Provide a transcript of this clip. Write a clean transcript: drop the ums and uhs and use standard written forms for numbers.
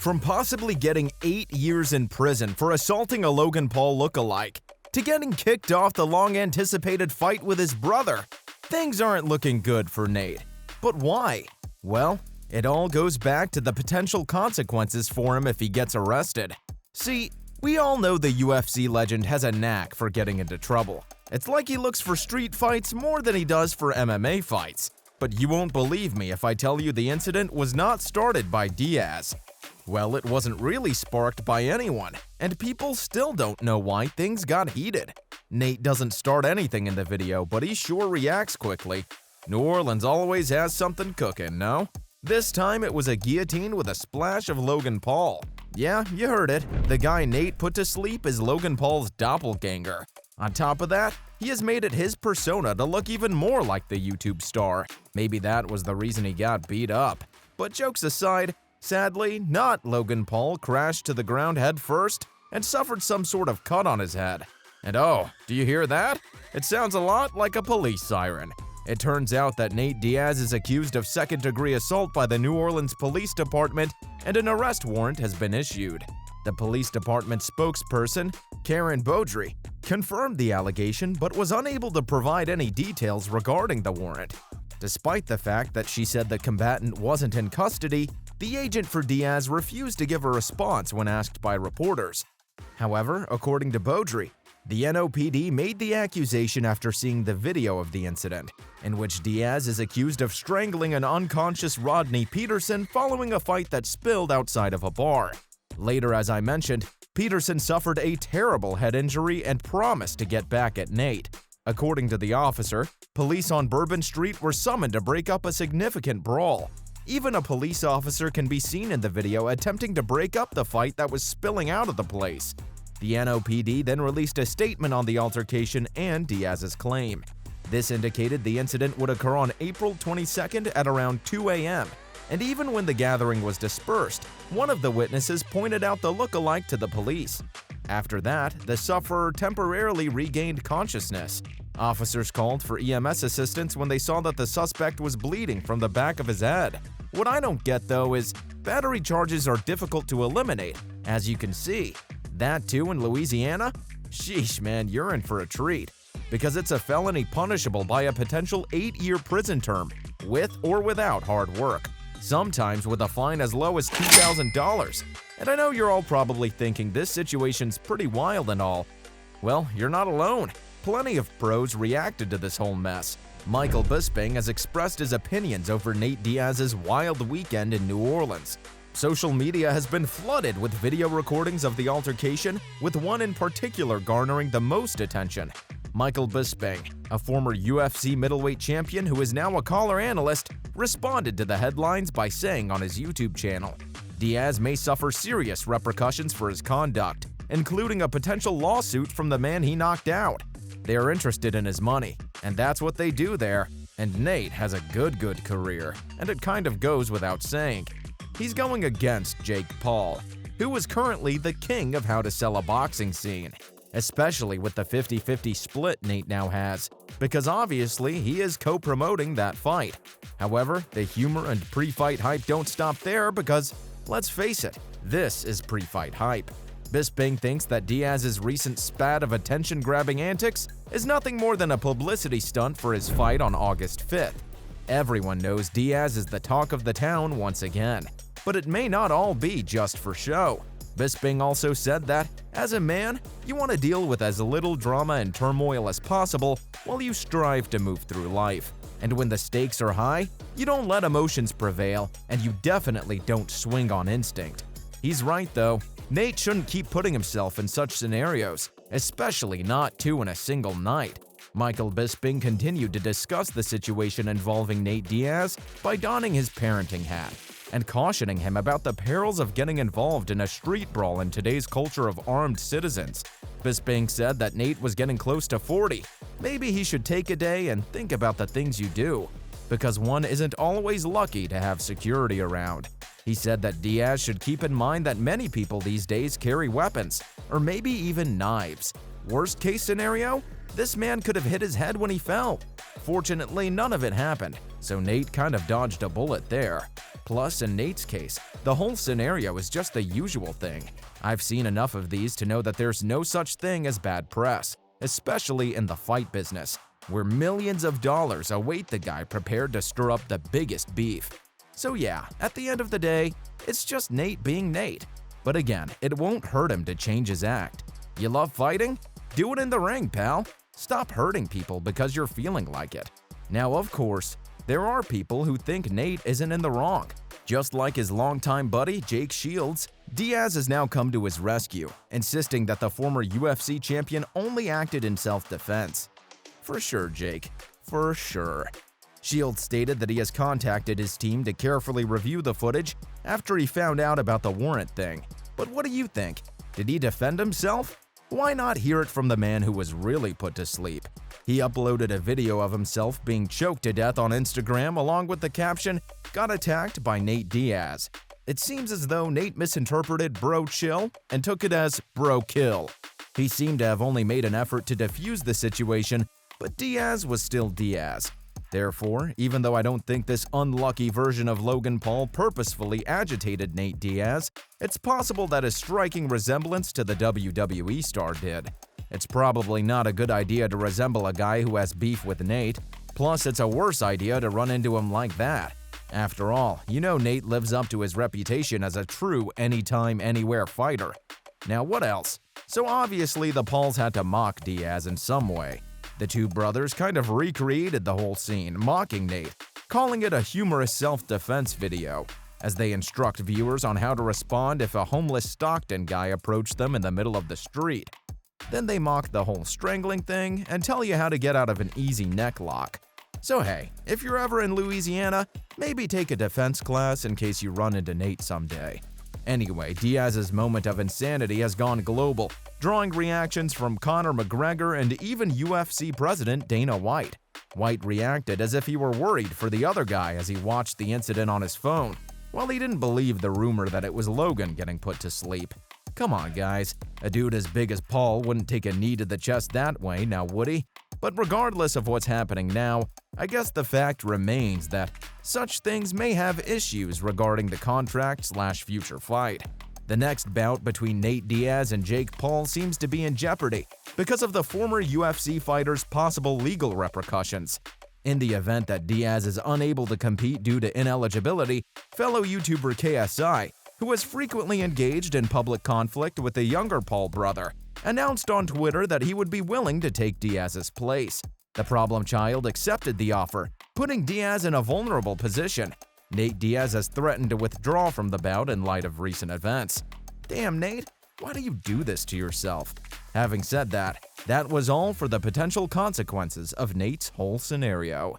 From possibly getting 8 years in prison for assaulting a Logan Paul lookalike, to getting kicked off the long-anticipated fight with his brother, things aren't looking good for Nate. But why? Well, it all goes back to the potential consequences for him if he gets arrested. See, we all know the UFC legend has a knack for getting into trouble. It's like he looks for street fights more than he does for MMA fights. But you won't believe me if I tell you the incident was not started by Diaz. Well, it wasn't really sparked by anyone, and people still don't know why things got heated. Nate doesn't start anything in the video, but he sure reacts quickly. New Orleans always has something cooking, no? This time it was a guillotine with a splash of Logan Paul. Yeah, you heard it. The guy Nate put to sleep is Logan Paul's doppelganger. On top of that, he has made it his persona to look even more like the YouTube star. Maybe that was the reason he got beat up. But jokes aside, sadly, not Logan Paul crashed to the ground head first and suffered some sort of cut on his head. And oh, do you hear that? It sounds a lot like a police siren. It turns out that Nate Diaz is accused of second-degree assault by the New Orleans Police Department, and an arrest warrant has been issued. The police department spokesperson, Karen Beaudry, confirmed the allegation but was unable to provide any details regarding the warrant. Despite the fact that she said the combatant wasn't in custody, the agent for Diaz refused to give a response when asked by reporters. However, according to Beaudry, the NOPD made the accusation after seeing the video of the incident, in which Diaz is accused of strangling an unconscious Rodney Peterson following a fight that spilled outside of a bar. Later, as I mentioned, Peterson suffered a terrible head injury and promised to get back at Nate. According to the officer, police on Bourbon Street were summoned to break up a significant brawl. Even a police officer can be seen in the video attempting to break up the fight that was spilling out of the place. The NOPD then released a statement on the altercation and Diaz's claim. This indicated the incident would occur on April 22nd at around 2 a.m., and even when the gathering was dispersed, one of the witnesses pointed out the look-alike to the police. After that, the sufferer temporarily regained consciousness. Officers called for EMS assistance when they saw that the suspect was bleeding from the back of his head. What I don't get, though, is battery charges are difficult to eliminate, as you can see. That too in Louisiana? Sheesh, man, you're in for a treat. Because it's a felony punishable by a potential 8-year prison term, with or without hard work. Sometimes with a fine as low as $2,000. And I know you're all probably thinking this situation's pretty wild and all. Well, you're not alone. Plenty of pros reacted to this whole mess. Michael Bisping has expressed his opinions over Nate Diaz's wild weekend in New Orleans. Social media has been flooded with video recordings of the altercation, with one in particular garnering the most attention. Michael Bisping, a former UFC middleweight champion who is now a color analyst, responded to the headlines by saying on his YouTube channel, "Diaz may suffer serious repercussions for his conduct, including a potential lawsuit from the man he knocked out. They are interested in his money, and that's what they do there. And Nate has a good career, and it kind of goes without saying. He's going against Jake Paul, who is currently the king of how to sell a boxing scene, especially with the 50-50 split Nate now has, because obviously he is co-promoting that fight. However, the humor and pre-fight hype don't stop there because, let's face it, this is pre-fight hype. Bisping thinks that Diaz's recent spat of attention-grabbing antics is nothing more than a publicity stunt for his fight on August 5th. Everyone knows Diaz is the talk of the town once again, but it may not all be just for show. Bisping also said that, as a man, you want to deal with as little drama and turmoil as possible while you strive to move through life. And when the stakes are high, you don't let emotions prevail, and you definitely don't swing on instinct. He's right though. Nate shouldn't keep putting himself in such scenarios, especially not two in a single night. Michael Bisping continued to discuss the situation involving Nate Diaz by donning his parenting hat and cautioning him about the perils of getting involved in a street brawl in today's culture of armed citizens. Bisping said that Nate was getting close to 40. Maybe he should take a day and think about the things you do, because one isn't always lucky to have security around. He said that Diaz should keep in mind that many people these days carry weapons, or maybe even knives. Worst case scenario? This man could have hit his head when he fell. Fortunately, none of it happened. So Nate kind of dodged a bullet there. Plus, in Nate's case, the whole scenario is just the usual thing. I've seen enough of these to know that there's no such thing as bad press, especially in the fight business, where millions of dollars await the guy prepared to stir up the biggest beef. So yeah, at the end of the day, it's just Nate being Nate. But again, it won't hurt him to change his act. You love fighting? Do it in the ring, pal. Stop hurting people because you're feeling like it. Now, of course, there are people who think Nate isn't in the wrong. Just like his longtime buddy, Jake Shields, Diaz has now come to his rescue, insisting that the former UFC champion only acted in self-defense. For sure, Jake. For sure. Shields stated that he has contacted his team to carefully review the footage after he found out about the warrant thing. But what do you think? Did he defend himself? Why not hear it from the man who was really put to sleep? He uploaded a video of himself being choked to death on Instagram along with the caption, "Got attacked by Nate Diaz." It seems as though Nate misinterpreted "bro chill" and took it as "bro kill." He seemed to have only made an effort to defuse the situation, but Diaz was still Diaz. Therefore, even though I don't think this unlucky version of Logan Paul purposefully agitated Nate Diaz, it's possible that his striking resemblance to the WWE star did. It's probably not a good idea to resemble a guy who has beef with Nate, plus it's a worse idea to run into him like that. After all, you know Nate lives up to his reputation as a true anytime, anywhere fighter. Now what else? So obviously the Pauls had to mock Diaz in some way. The two brothers kind of recreated the whole scene, mocking Nate, calling it a humorous self-defense video, as they instruct viewers on how to respond if a homeless Stockton guy approached them in the middle of the street. Then they mock the whole strangling thing and tell you how to get out of an easy neck lock. So hey, if you're ever in Louisiana, maybe take a defense class in case you run into Nate someday. Anyway, Diaz's moment of insanity has gone global, drawing reactions from Conor McGregor and even UFC president Dana White. White reacted as if he were worried for the other guy as he watched the incident on his phone, while he didn't believe the rumor that it was Logan getting put to sleep. Come on, guys. A dude as big as Paul wouldn't take a knee to the chest that way, now would he? But regardless of what's happening now, I guess the fact remains that such things may have issues regarding the contract/future fight. The next bout between Nate Diaz and Jake Paul seems to be in jeopardy because of the former UFC fighter's possible legal repercussions. In the event that Diaz is unable to compete due to ineligibility, fellow YouTuber KSI, who has frequently engaged in public conflict with the younger Paul brother, announced on Twitter that he would be willing to take Diaz's place. The problem child accepted the offer, putting Diaz in a vulnerable position. Nate Diaz has threatened to withdraw from the bout in light of recent events. Damn, Nate, why do you do this to yourself? Having said that, that was all for the potential consequences of Nate's whole scenario.